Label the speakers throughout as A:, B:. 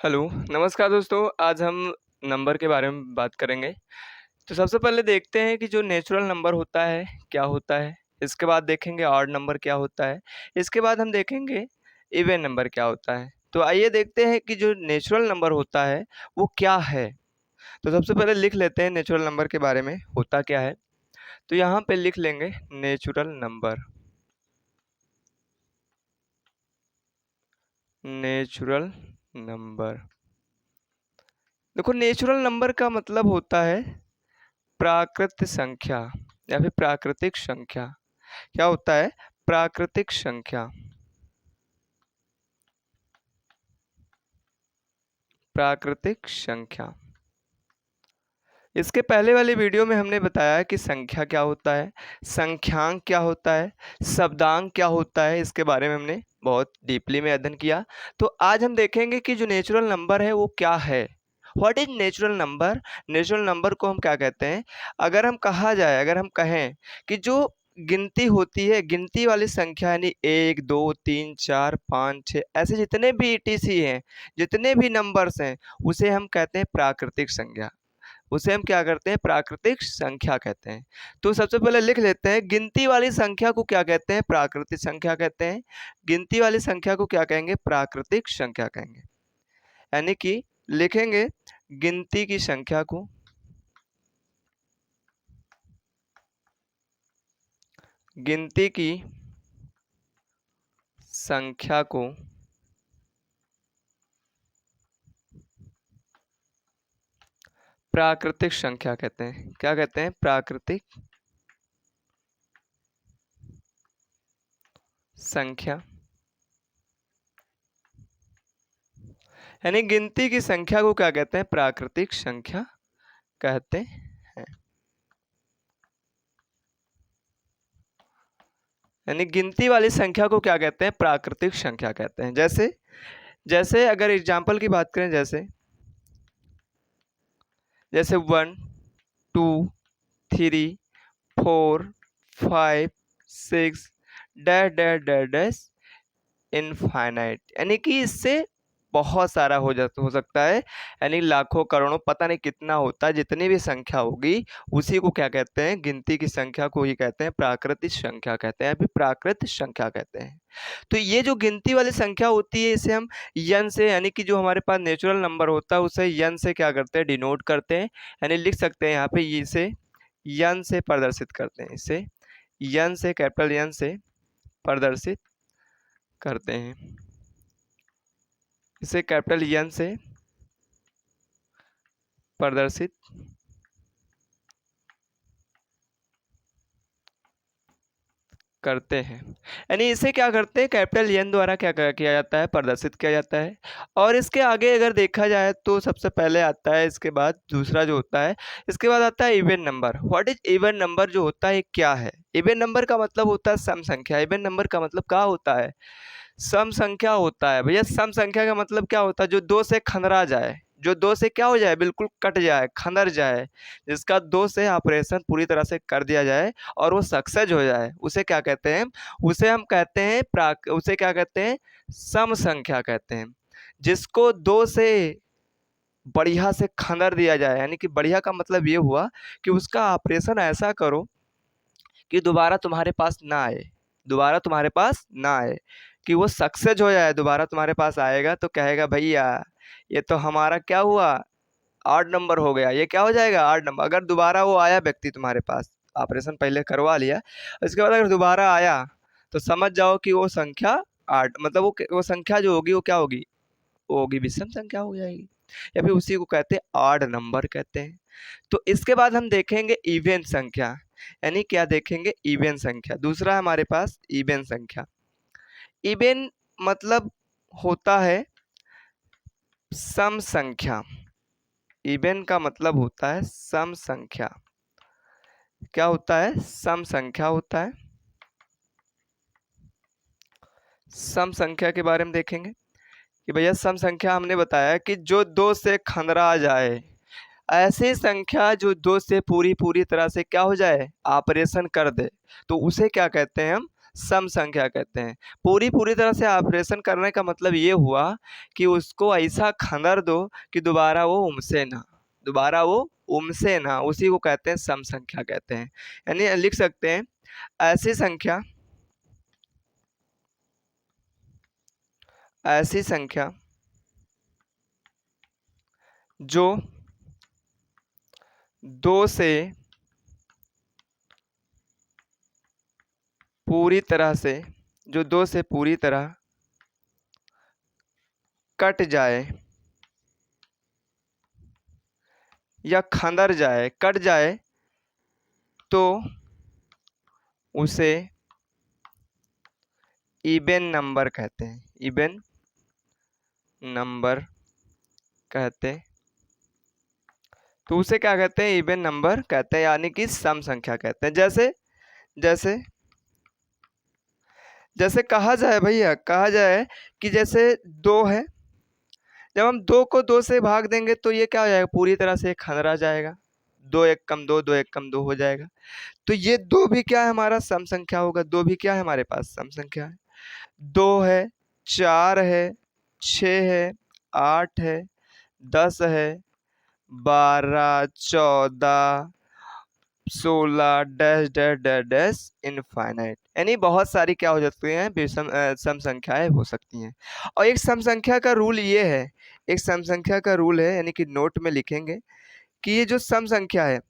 A: Hello, नमस्कार दोस्तों। आज हम नंबर के बारे में बात करेंगे। तो सबसे पहले देखते हैं कि जो नेचुरल नंबर होता है, क्या होता है? इसके बाद देखेंगे ऑड नंबर क्या होता है? इसके बाद हम देखेंगे इवन नंबर क्या होता है। तो आइए देखते हैं कि जो नेचुरल नंबर होता है, वो क्या है? तो सबसे पहले लिख लेते हैं नेचुरल नंबर के बारे में होता क्या है। तो यहाँ पे लिख लेंगे नेचुरल नंबर। Natural number. देखो नेचुरल नंबर का मतलब होता है प्राकृत संख्या या फिर प्राकृतिक संख्या। क्या होता है? प्राकृतिक संख्या। प्राकृतिक संख्या। इसके पहले वाली वीडियो में हमने बताया कि संख्या क्या होता है, संख्यांक क्या होता है, शब्दांक क्या होता है। इसके बारे में हमने बहुत डीपली में अध्ययन किया। तो आज हम देखेंगे कि जो नेचुरल नंबर है वो क्या है। What is natural number? Natural number को हम क्या कहते हैं? अगर हम कहा जाए, अगर हम कहें कि जो गिनती होती है, गिनती वाली संख्या यानी 1 2 3 4 5 6 ऐसे जितने भी ईटीसी हैं, जितने भी नंबर्स हैं, उसे हम कहते हैं प्राकृतिक संख्या। उसे हम क्या करते हैं? प्राकृतिक संख्या कहते हैं। तो सबसे पहले लिख लेते हैं गिनती वाली संख्या को क्या कहते हैं? प्राकृतिक संख्या कहते हैं। गिनती वाली संख्या को क्या कहेंगे? प्राकृतिक संख्या कहेंगे। यानी कि लिखेंगे गिनती की संख्या को, गिनती की संख्या को प्राकृतिक संख्या कहते हैं। क्या कहते हैं? प्राकृतिक संख्या। यानी गिनती की संख्या को क्या कहते हैं? प्राकृतिक संख्या कहते हैं। यानी गिनती वाली संख्या को क्या कहते हैं? प्राकृतिक संख्या कहते हैं। जैसे जैसे अगर एग्जाम्पल की बात करें, जैसे जैसे 1 2 3 4 5 6 dash dash dash dash infinite. यानी कि इससे बहुत सारा हो सकता है। यानी लाखों करोड़ों पता नहीं कितना होता है, जितनी भी संख्या होगी उसी को क्या कहते हैं? गिनती की संख्या को ही कहते हैं प्राकृतिक संख्या कहते हैं, अभी प्राकृत संख्या कहते हैं। तो ये जो गिनती वाली संख्या होती है इसे हम यन से, यानी कि जो हमारे पास नेचुरल नंबर होता है उसे यन से क्या करते हैं? डिनोट करते हैं। यानी लिख सकते हैं यहाँ पे इसे यन से प्रदर्शित करते हैं। इसे यन से, कैपिटल यन से प्रदर्शित करते हैं। इसे कैपिटल यन से प्रदर्शित करते हैं। यानी इसे क्या करते हैं? कैपिटल एन द्वारा क्या किया जाता है? प्रदर्शित किया जाता है। और इसके आगे अगर देखा जाए तो सबसे पहले आता है, इसके बाद दूसरा जो होता है, इसके बाद आता है even number. What is even number? जो होता है क्या है? इवन नंबर का मतलब होता है सम संख्या। इवन नंबर का मतलब क्या होता है? सम संख्या होता है। भैया सम संख्या का मतलब क्या होता है? जो दो से खंदरा जाए, जो दो से क्या हो जाए? बिल्कुल कट जाए, खंदर जाए, जिसका दो से ऑपरेशन पूरी तरह से कर दिया जाए और वो सक्सेस हो जाए, उसे क्या कहते हैं? उसे हम कहते हैं उसे क्या कहते हैं? सम संख्या कहते हैं। जिसको दो से बढ़िया से खंदर दिया जाए, यानी कि बढ़िया का मतलब ये हुआ कि उसका ऑपरेशन ऐसा करो कि दोबारा तुम्हारे पास ना आए, दोबारा तुम्हारे पास ना आए, कि वो सक्सेस हो जाए। दोबारा तुम्हारे पास आएगा तो कहेगा भैया ये तो हमारा क्या हुआ? ऑड नंबर हो गया। ये क्या हो जाएगा? Odd number. अगर दोबारा वो आया व्यक्ति तुम्हारे पास, ऑपरेशन पहले करवा लिया, इसके बाद अगर दोबारा आया तो समझ जाओ कि वो संख्या आठ, मतलब वो संख्या जो होगी वो क्या होगी? वो होगी विषम संख्या हो जाएगी, या फिर उसी को कहते हैं ऑड नंबर कहते हैं। तो इसके बाद हम देखेंगे इवन संख्या। यानी क्या देखेंगे? इवन संख्या। दूसरा हमारे पास इवन संख्या। इवन मतलब होता है सम संख्या। इवन का मतलब होता है सम संख्या। क्या होता है? सम संख्या होता है। सम संख्या के बारे में देखेंगे कि भैया सम संख्या हमने बताया कि जो दो से खंदरा जाए, ऐसी संख्या जो दो से पूरी पूरी तरह से क्या हो जाए? ऑपरेशन कर दे, तो उसे क्या कहते हैं हम? सम संख्या कहते हैं। पूरी पूरी तरह से ऑपरेशन करने का मतलब ये हुआ कि उसको ऐसा खंडर दो कि दोबारा वो उमसे ना, दोबारा वो उमसे ना, उसी को कहते हैं सम संख्या कहते हैं। यानी लिख सकते हैं ऐसी संख्या, ऐसी संख्या जो दो से पूरी तरह से, जो दो से पूरी तरह कट जाए या खंदर जाए, कट जाए, तो उसे इबन नंबर कहते हैं, इबन नंबर कहते, तो उसे क्या कहते हैं, इबन नंबर कहते हैं, यानी कि सम संख्या कहते हैं। जैसे जैसे जैसे कहा जाए भैया, कहा जाए कि जैसे दो है, जब हम दो को दो से भाग देंगे तो ये क्या हो जाएगा, पूरी तरह से खंडरा जाएगा, दो एक कम दो, दो एक कम दो हो जाएगा। तो ये दो भी क्या है, हमारा सम संख्या होगा। दो भी क्या है, हमारे पास सम संख्या है। दो है, चार है, छ है, आठ है, 10 है, 12, 14, 16, dash dash dash dash infinite, यानी बहुत सारी क्या हो जाती हैं, सम संख्याएं हो सकती हैं। और एक सम संख्या का रूल ये है, एक सम संख्या का रूल है, यानी कि नोट में लिखेंगे कि ये जो सम संख्या है,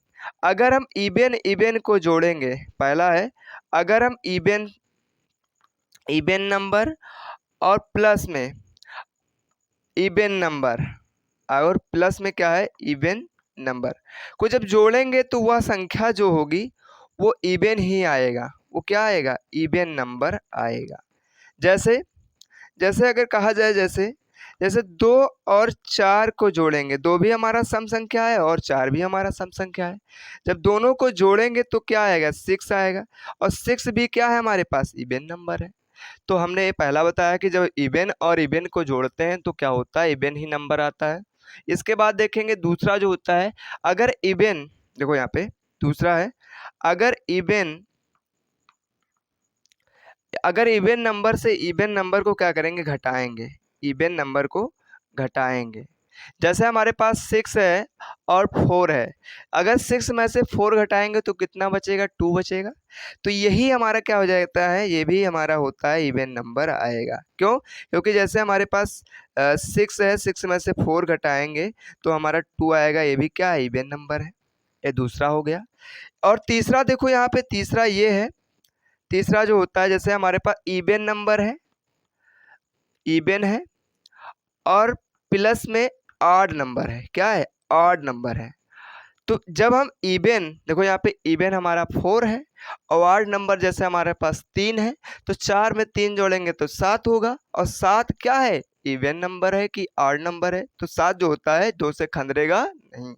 A: अगर हम इबन इबन को जोड़ेंगे, पहला है अगर हम इबन इबन नंबर और प्लस में इबन नंबर, और प्लस में क्या है, इबन नंबर को जब जोड़ेंगे तो वह संख्या जो होगी वो इबन ही आएगा, वो क्या आएगा, इबन नंबर आएगा। जैसे जैसे अगर कहा जाए, जैसे जैसे दो और चार को जोड़ेंगे, दो भी हमारा सम संख्या है और चार भी हमारा सम संख्या है, जब दोनों को जोड़ेंगे तो क्या आएगा, 6 आएगा, और 6 भी क्या है, हमारे पास इबन नंबर है। तो हमने ये पहला बताया कि जब इबन और इबन को जोड़ते हैं तो क्या होता है, इबन ही नंबर आता है। इसके बाद देखेंगे दूसरा जो होता है, अगर इबन, देखो यहाँ पे दूसरा है, अगर इबन, अगर इवन नंबर से इवन नंबर को क्या करेंगे, घटाएंगे, इवन नंबर को घटाएंगे। जैसे हमारे पास 6 है और 4 है, अगर 6 में से 4 घटाएंगे तो कितना बचेगा, 2 बचेगा। तो यही हमारा क्या हो जाता है, ये भी हमारा होता है इवन नंबर आएगा। क्यों, क्योंकि जैसे हमारे पास 6 है, 6 में से 4 घटाएंगे तो हमारा 2 आएगा, ये भी क्या है, इवन नंबर है। ये दूसरा हो गया। और तीसरा देखो यहाँ पे, तीसरा ये है, तीसरा जो होता है, जैसे हमारे पास इबन नंबर है, इबन है, और प्लस में ऑड नंबर है, क्या है, ऑड नंबर है। तो जब हम इबन, देखो यहाँ पे इबन हमारा 4 है और ऑड नंबर जैसे हमारे पास 3 है, तो 4 में 3 जोड़ेंगे तो 7 होगा, और 7 क्या है, इवन नंबर है कि ऑड नंबर है, तो 7 जो होता है 2 से खंडरेगा नहीं,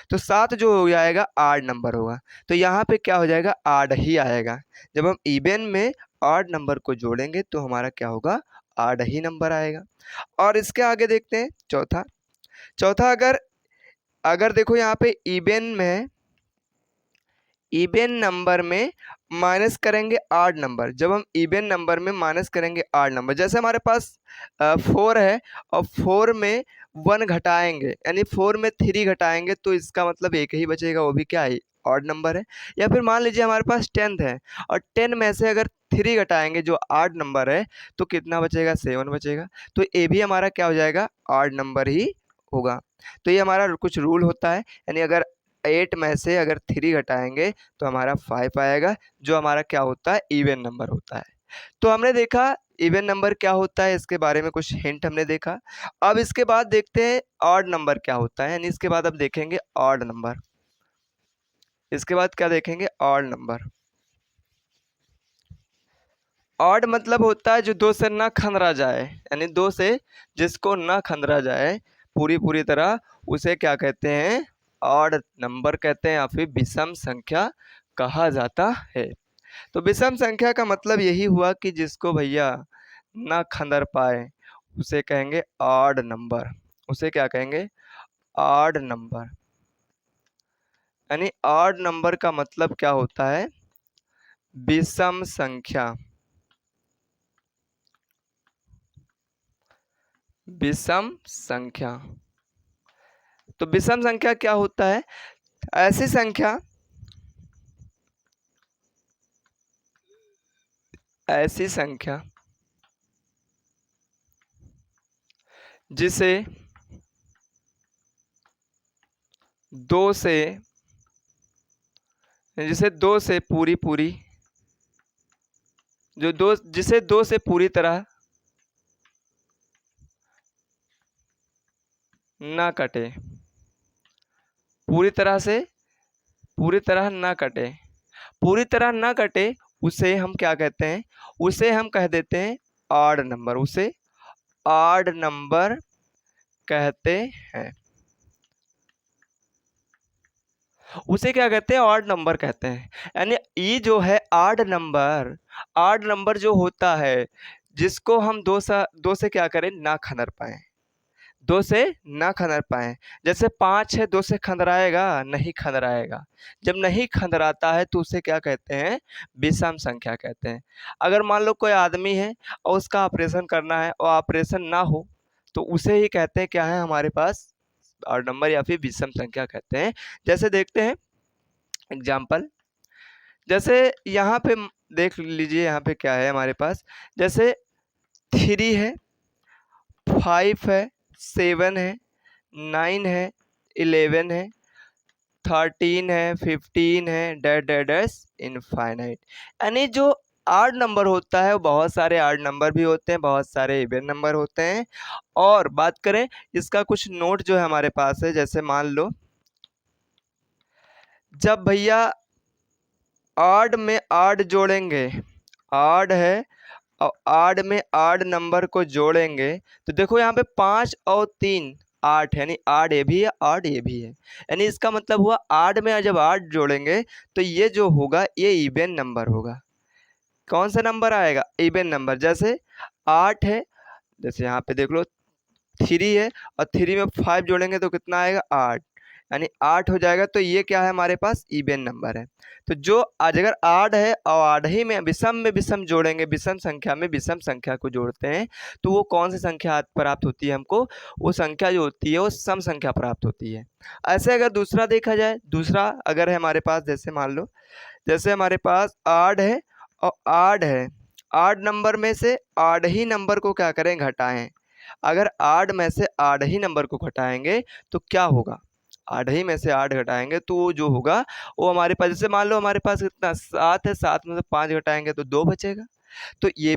A: तो 7 जो हो जाएगा ऑड नंबर होगा। तो यहाँ पे क्या हो जाएगा, ऑड ही आएगा। जब हम इवन में ऑड नंबर को जोड़ेंगे तो हमारा क्या होगा, ऑड ही नंबर आएगा। और इसके आगे देखते हैं चौथा। चौथा अगर अगर देखो यहाँ पे इवन में, इवन नंबर में माइनस करेंगे ऑड नंबर, जब हम इवन नंबर में माइनस करेंगे ऑड नंबर, जैसे हमारे पास 4 है और 4 में 1 घटाएंगे, यानी 4 में 3 घटाएंगे तो इसका मतलब एक ही बचेगा, वो भी क्या है, ऑड नंबर है। या फिर मान लीजिए हमारे पास 10 है और 10 में से अगर 3 घटाएंगे जो ऑड नंबर है तो कितना बचेगा, 7 बचेगा। तो ये भी हमारा क्या हो जाएगा, ऑड नंबर ही होगा। तो ये हमारा कुछ रूल होता है, यानी अगर 8 में से अगर 3 घटाएंगे तो हमारा 5 आएगा, जो हमारा क्या होता है, इवन नंबर होता है। तो हमने देखा इवन नंबर क्या होता है, इसके बारे में कुछ हिंट हमने देखा। अब इसके बाद देखते हैं ऑड नंबर क्या होता है, यानी इसके बाद अब देखेंगे ऑड नंबर। इसके बाद क्या देखेंगे, ऑड नंबर। ऑड मतलब होता है जो दो से ना खंदरा जाए, यानी दो से जिसको ना खंदरा जाए पूरी पूरी तरह, उसे क्या कहते हैं, ऑड नंबर कहते हैं, या फिर विषम संख्या कहा जाता है। तो विषम संख्या का मतलब यही हुआ कि जिसको भैया ना खंदर पाए उसे कहेंगे ऑड नंबर, उसे क्या कहेंगे, ऑड नंबर। यानी ऑड नंबर का मतलब क्या होता है, विषम संख्या, विषम संख्या। तो विषम संख्या क्या होता है? ऐसी संख्या जिसे 2 से पूरी जिसे 2 से पूरी तरह ना कटे, पूरी तरह ना कटे, उसे हम क्या कहते हैं? उसे हम कह देते हैं ऑड नंबर। उसे ऑड नंबर कहते हैं। उसे क्या कहते हैं? ऑड नंबर कहते हैं। यानी ये जो है ऑड नंबर जो होता है, जिसको हम दो से क्या करें? ना खंदर पाए, 2 से ना खंदर पाए। जैसे 5 है, 2 से खंदराएगा? नहीं खंदराएगा। जब नहीं खंदराता है तो उसे क्या कहते हैं? विषम संख्या कहते हैं। अगर मान लो कोई आदमी है और उसका ऑपरेशन करना है और ऑपरेशन ना हो, तो उसे ही कहते हैं क्या है हमारे पास? ऑड नंबर या फिर विषम संख्या कहते हैं। जैसे देखते हैं एग्जाम्पल, जैसे यहाँ पे देख लीजिए, यहाँ पे क्या है हमारे पास? जैसे 3 है, 5 है, 7 है, 9 है, 11 है, 13 है, 15 है, डैट डैट डैश इनफाइनाइट। यानी जो आड नंबर होता है वो बहुत सारे आड नंबर भी होते हैं, बहुत सारे इवन नंबर होते हैं। और बात करें इसका कुछ नोट जो है हमारे पास है, जैसे मान लो जब भैया आड में आड जोड़ेंगे, आड है और आड में आड नंबर को जोड़ेंगे, तो देखो यहाँ पे 5 और 3 8, यानी आड ये भी है, आड ये भी है। यानी इसका मतलब हुआ आड में जब आड जोड़ेंगे तो ये जो होगा ये इवन नंबर होगा। कौन सा नंबर आएगा? Even number. जैसे 8 है, जैसे यहाँ पे देख लो 3 है और 3 में 5 जोड़ेंगे तो कितना आएगा? 8, यानी 8 हो जाएगा। तो ये क्या है हमारे पास? इवन नंबर है। तो जो आज अगर आड है और आड ही में विषम जोड़ेंगे, विषम संख्या में विषम संख्या को जोड़ते हैं, तो वो कौन सी संख्या प्राप्त होती है हमको? वो संख्या जो होती है वो सम संख्या प्राप्त होती है। ऐसे अगर दूसरा देखा जाए, दूसरा अगर है हमारे पास, जैसे मान लो जैसे हमारे पास आड है और आड है, आड नंबर में से आड ही नंबर को क्या करें? घटाएं। अगर आड में से आड ही नंबर को घटाएंगे तो क्या होगा? आठ ही में से 8 घटाएंगे तो वो जो होगा वो हमारे पास, जैसे मान लो हमारे पास कितना 7 है, 7 में से 5 घटाएंगे तो 2 बचेगा। तो ये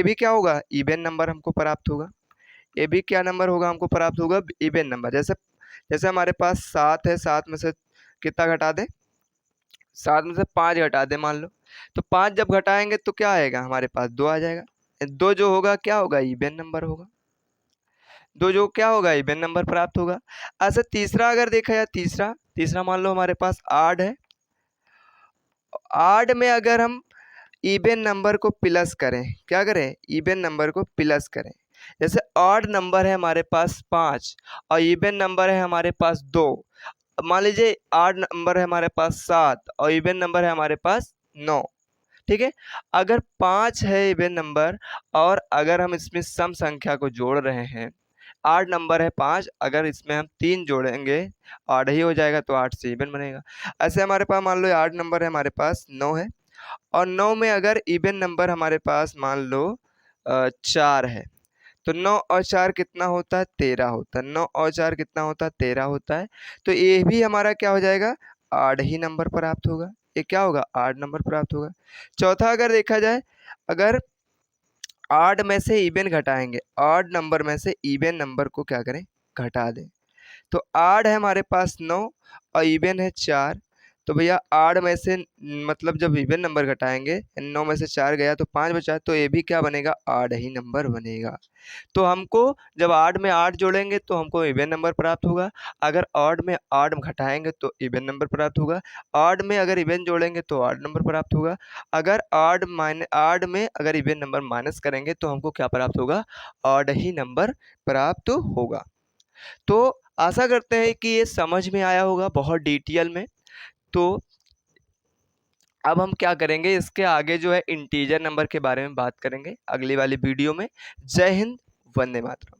A: भी क्या होगा? इवन नंबर हमको प्राप्त होगा। ये भी क्या नंबर होगा? हमको प्राप्त होगा इवन नंबर। जैसे जैसे हमारे पास 7 है, 7 में से कितना घटा दें? 7 में से 5 घटा दें मान लो, तो 5 जब घटाएंगे तो क्या आएगा हमारे पास? 2 आ जाएगा। 2 जो होगा क्या होगा? इवन नंबर होगा। 2 जो क्या होगा? इवन नंबर प्राप्त होगा। ऐसे तीसरा अगर देखा जाए, तीसरा मान लो हमारे पास 8 है, 8 में अगर हम इवन नंबर को प्लस करें, क्या करें? इवन नंबर को प्लस करें। जैसे ऑड नंबर है हमारे पास 5 और इवन नंबर है हमारे पास 2। मान लीजिए ऑड नंबर है हमारे पास 7 और इवन नंबर है हमारे पास 9। ठीक है, अगर 5 है इवन नंबर और अगर हम इसमें सम संख्या को जोड़ रहे हैं, 8 नंबर है 5, अगर इसमें हम 3 जोड़ेंगे 8 ही हो जाएगा, तो 8 से इवन बनेगा। ऐसे हमारे पास मान लो 8 नंबर है हमारे पास 9 है और 9 में अगर इवन नंबर हमारे पास मान लो 4 है, तो 9 और 4 कितना होता है? 13 होता है। 9 और 4 कितना होता है? 13 होता है। तो ये भी हमारा क्या हो जाएगा? 8 ही नंबर प्राप्त होगा। ये क्या होगा? 8 नंबर प्राप्त होगा। चौथा अगर देखा जाए, अगर ऑड में से इवन घटाएंगे, ऑड नंबर में से इवन नंबर को क्या करें? घटा दें। तो ऑड है हमारे पास 9 और इवन है 4। तो भैया ऑड में से मतलब जब इवन नंबर घटाएंगे, 9 में से 4 गया तो 5 बचा, तो ये भी क्या बनेगा? ऑड ही नंबर बनेगा। तो हमको जब ऑड में 8 जोड़ेंगे तो हमको इवन नंबर प्राप्त होगा। अगर ऑड में ऑड घटाएंगे तो इवन नंबर प्राप्त होगा। ऑड में अगर इवन जोड़ेंगे तो ऑड नंबर प्राप्त होगा। अगर ऑड में अगर इवन नंबर माइनस करेंगे तो हमको क्या प्राप्त होगा? ऑड ही नंबर प्राप्त होगा। तो आशा करते हैं कि ये समझ में आया होगा बहुत डिटेल में। तो अब हम क्या करेंगे, इसके आगे जो है इंटीजर नंबर के बारे में बात करेंगे अगली वाली वीडियो में। जय हिंद, वंदे मातरम।